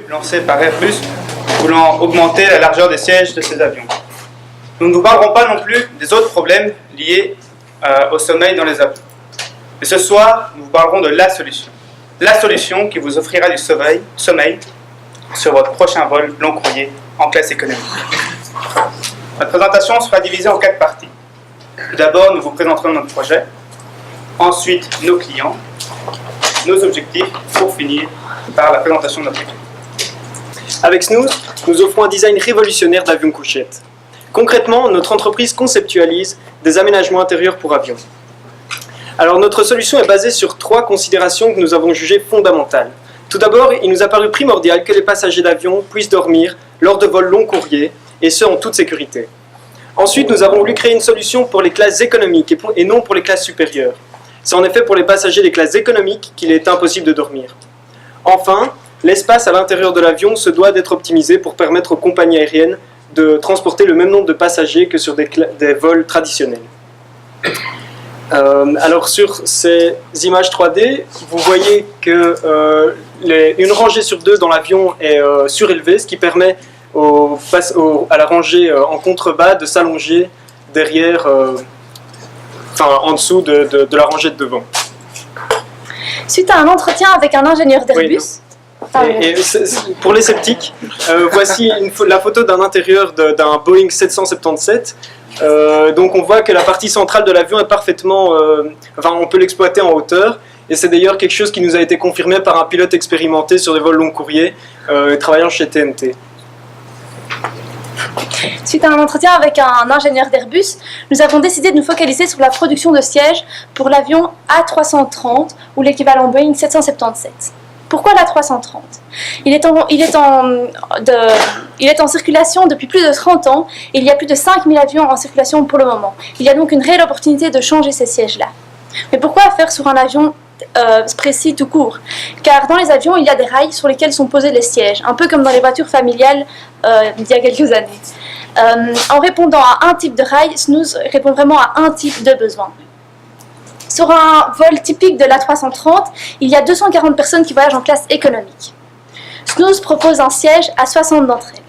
Lancé par Airbus, voulant augmenter la largeur des sièges de ces avions. Nous ne vous parlerons pas non plus des autres problèmes liés au sommeil dans les avions. Mais ce soir, nous vous parlerons de la solution qui vous offrira du sommeil sur votre prochain vol long courrier en classe économique. Notre présentation sera divisée en 4 parties. Tout d'abord, nous vous présenterons notre projet, ensuite nos clients, nos objectifs, pour finir par la présentation de notre équipe. Avec Snooze, nous offrons un design révolutionnaire d'avion couchette. Concrètement, notre entreprise conceptualise des aménagements intérieurs pour avions. Alors notre solution est basée sur 3 considérations que nous avons jugées fondamentales. Tout d'abord, il nous a paru primordial que les passagers d'avion puissent dormir lors de vols long courriers, et ce en toute sécurité. Ensuite, nous avons voulu créer une solution pour les classes économiques et non pour les classes supérieures. C'est en effet pour les passagers des classes économiques qu'il est impossible de dormir. Enfin, l'espace à l'intérieur de l'avion se doit d'être optimisé pour permettre aux compagnies aériennes de transporter le même nombre de passagers que sur des vols traditionnels. Alors sur ces images 3D, vous voyez que une rangée sur 2 dans l'avion est surélevée, ce qui permet à la rangée en contrebas de s'allonger derrière, en dessous de la rangée de devant. Suite à un entretien avec un ingénieur d'Airbus, pour les sceptiques, voici la photo d'un intérieur d'un Boeing 777. Donc on voit que la partie centrale de l'avion est parfaitement... on peut l'exploiter en hauteur. Et c'est d'ailleurs quelque chose qui nous a été confirmé par un pilote expérimenté sur des vols long courriers travaillant chez TNT. Suite à un entretien avec un ingénieur d'Airbus, nous avons décidé de nous focaliser sur la production de sièges pour l'avion A330 ou l'équivalent Boeing 777. Pourquoi l'A330 ? Il est en circulation depuis plus de 30 ans et il y a plus de 5000 avions en circulation pour le moment. Il y a donc une réelle opportunité de changer ces sièges-là. Mais pourquoi faire sur un avion précis tout court ? Car dans les avions, il y a des rails sur lesquels sont posés les sièges, un peu comme dans les voitures familiales d'il y a quelques années. En répondant à un type de rail, Snooze répond vraiment à un type de besoin. Sur un vol typique de l'A330, il y a 240 personnes qui voyagent en classe économique. Snooze propose un siège à 60 d'entre elles.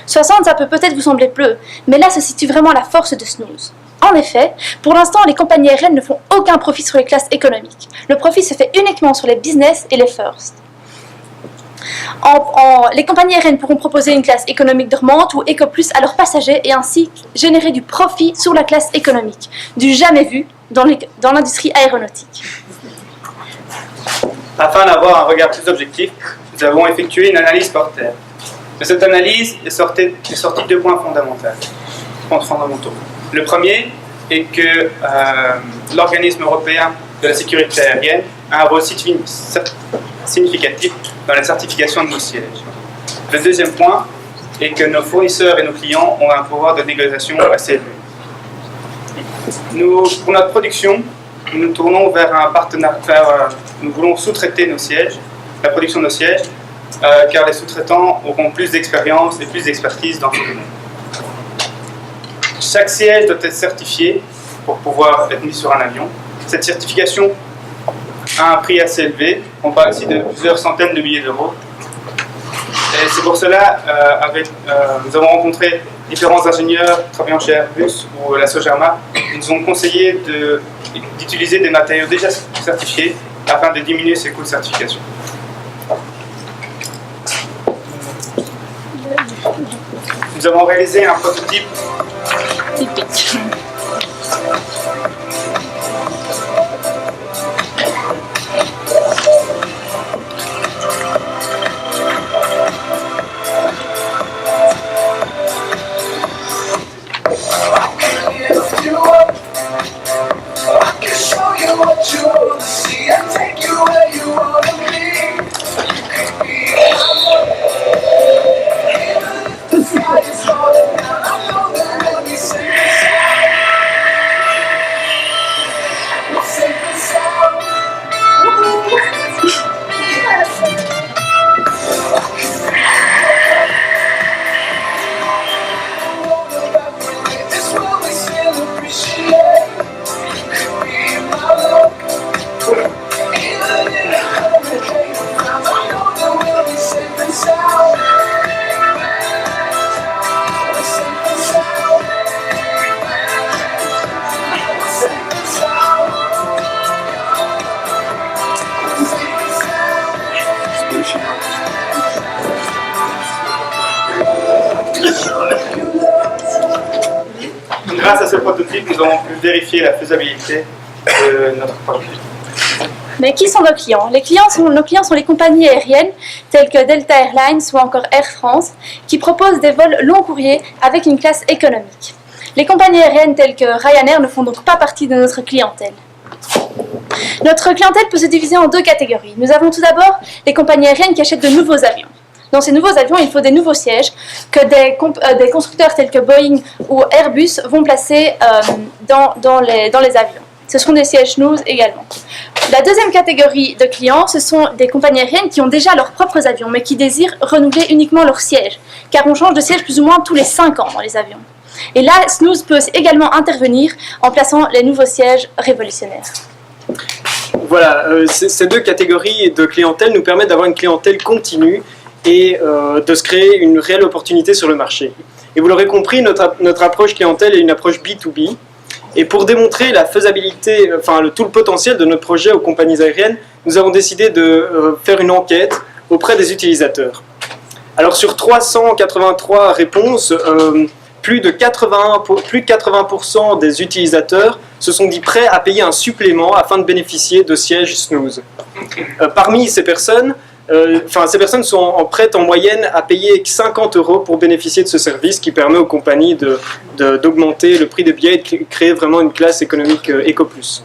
60, ça peut peut-être vous sembler peu, mais là se situe vraiment la force de Snooze. En effet, pour l'instant, les compagnies aériennes ne font aucun profit sur les classes économiques. Le profit se fait uniquement sur les business et les first. Les compagnies aériennes pourront proposer une classe économique dormante ou EcoPlus à leurs passagers et ainsi générer du profit sur la classe économique, du jamais vu dans l'industrie aéronautique. Afin d'avoir un regard plus objectif, nous avons effectué une analyse par terre. De cette analyse est sorti 2 points fondamentaux. Le premier est que l'organisme européen de la sécurité aérienne a un rôle significatif dans la certification de nos sièges. Le deuxième point est que nos fournisseurs et nos clients ont un pouvoir de négociation assez élevé. Pour notre production, nous tournons vers un partenariat. Nous voulons sous-traiter la production de nos sièges, car les sous-traitants auront plus d'expérience et plus d'expertise dans ce domaine. Chaque siège doit être certifié pour pouvoir être mis sur un avion. Cette certification a un prix assez élevé. On parle ici de plusieurs centaines de milliers d'euros. Et c'est pour cela, nous avons rencontré différents ingénieurs travaillant chez Airbus ou la Sogerma. Ils nous ont conseillé d'utiliser des matériaux déjà certifiés afin de diminuer ces coûts de certification. Nous avons réalisé un prototype Typique. Grâce à ce prototype, nous avons pu vérifier la faisabilité de notre projet. Mais qui sont nos clients? Nos clients sont les compagnies aériennes telles que Delta Airlines ou encore Air France qui proposent des vols long courriers avec une classe économique. Les compagnies aériennes telles que Ryanair ne font donc pas partie de notre clientèle. Notre clientèle peut se diviser en deux catégories. Nous avons tout d'abord les compagnies aériennes qui achètent de nouveaux avions. Dans ces nouveaux avions, il faut des nouveaux sièges que des constructeurs tels que Boeing ou Airbus vont placer dans les avions. Ce seront des sièges Snooze également. La deuxième catégorie de clients, ce sont des compagnies aériennes qui ont déjà leurs propres avions, mais qui désirent renouveler uniquement leur siège, car on change de siège plus ou moins tous les 5 ans dans les avions. Et là, Snooze peut également intervenir en plaçant les nouveaux sièges révolutionnaires. Voilà, ces deux catégories de clientèle nous permettent d'avoir une clientèle continue et de se créer une réelle opportunité sur le marché. Et vous l'aurez compris, notre approche clientèle est une approche B2B. Et pour démontrer la faisabilité, tout le potentiel de notre projet aux compagnies aériennes, nous avons décidé de faire une enquête auprès des utilisateurs. Alors sur 383 réponses, plus de 80% des utilisateurs se sont dit prêts à payer un supplément afin de bénéficier de sièges Snooze. Parmi ces personnes, ces personnes sont prêtes en moyenne à payer 50 € pour bénéficier de ce service qui permet aux compagnies d'augmenter le prix des billets et de créer vraiment une classe économique EcoPlus.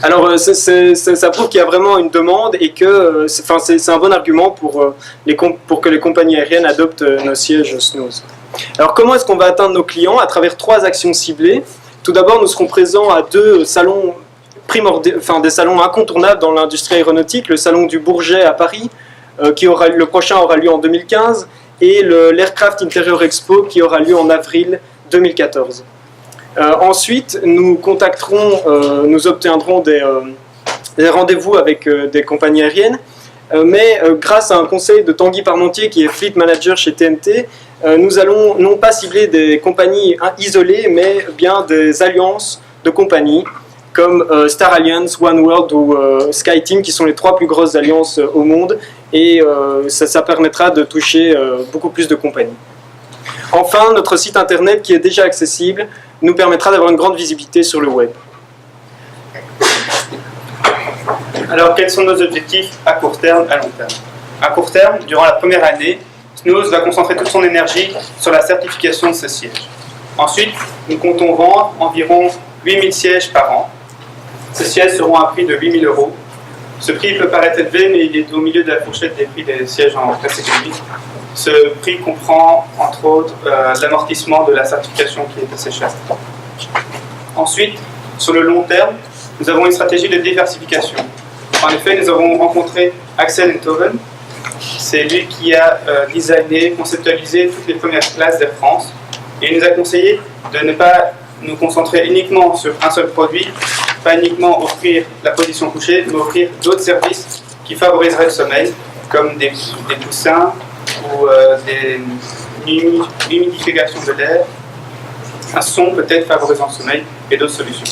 Alors ça prouve qu'il y a vraiment une demande et que c'est un bon argument pour que les compagnies aériennes adoptent nos sièges Snooze. Alors comment est-ce qu'on va atteindre nos clients? À travers 3 actions ciblées. Tout d'abord, nous serons présents à 2 salons des salons incontournables dans l'industrie aéronautique, le salon du Bourget à Paris, le prochain aura lieu en 2015, et l'Aircraft Interior Expo qui aura lieu en avril 2014. Ensuite, nous obtiendrons des rendez-vous avec des compagnies aériennes, mais grâce à un conseil de Tanguy Parmentier qui est Fleet Manager chez TNT, nous allons non pas cibler des compagnies isolées, mais bien des alliances de compagnies, comme Star Alliance, OneWorld ou SkyTeam, qui sont les 3 plus grosses alliances au monde, et ça permettra de toucher beaucoup plus de compagnies. Enfin, notre site internet, qui est déjà accessible, nous permettra d'avoir une grande visibilité sur le web. Alors, quels sont nos objectifs à court terme, à long terme? À court terme, durant la première année, Snooze va concentrer toute son énergie sur la certification de ce siège. Ensuite, nous comptons vendre environ 8000 sièges par an. Ces sièges seront à un prix de 8 000 €. Ce prix peut paraître élevé, mais il est au milieu de la fourchette des prix des sièges en classe économique. Ce prix comprend, entre autres, l'amortissement de la certification qui est assez cher. Ensuite, sur le long terme, nous avons une stratégie de diversification. En effet, nous avons rencontré Axel Enthoven. C'est lui qui a designé, conceptualisé toutes les premières classes d'Air France. Et il nous a conseillé de ne pas nous concentrer uniquement sur un seul produit, pas uniquement offrir la position couchée, mais offrir d'autres services qui favoriseraient le sommeil, comme des coussins ou l'humidification de l'air, un son peut-être favorisant le sommeil et d'autres solutions.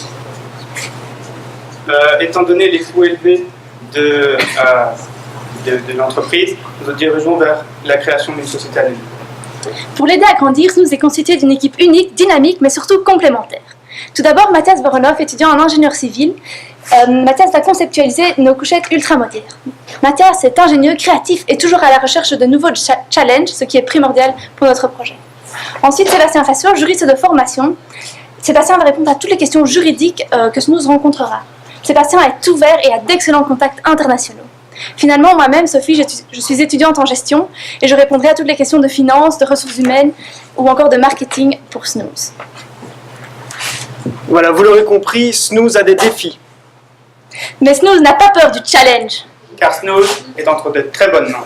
Étant donné les coûts élevés de l'entreprise, nous nous dirigeons vers la création d'une société anonyme. Pour l'aider à grandir, Snooze est constitué d'une équipe unique, dynamique, mais surtout complémentaire. Tout d'abord, Mathias Voronov, étudiant en ingénieur civil, Mathias va conceptualiser nos couchettes ultra-modernes. Mathias est ingénieux, créatif et toujours à la recherche de nouveaux challenges, ce qui est primordial pour notre projet. Ensuite, Sébastien Fassio, juriste de formation. Sébastien va répondre à toutes les questions juridiques que Snooze rencontrera. Sébastien est ouvert et a d'excellents contacts internationaux. Finalement, moi-même, Sophie, je suis étudiante en gestion et je répondrai à toutes les questions de finance, de ressources humaines ou encore de marketing pour Snooze. Voilà, vous l'aurez compris, Snooze a des défis. Mais Snooze n'a pas peur du challenge. Car Snooze est entre de très bonnes mains.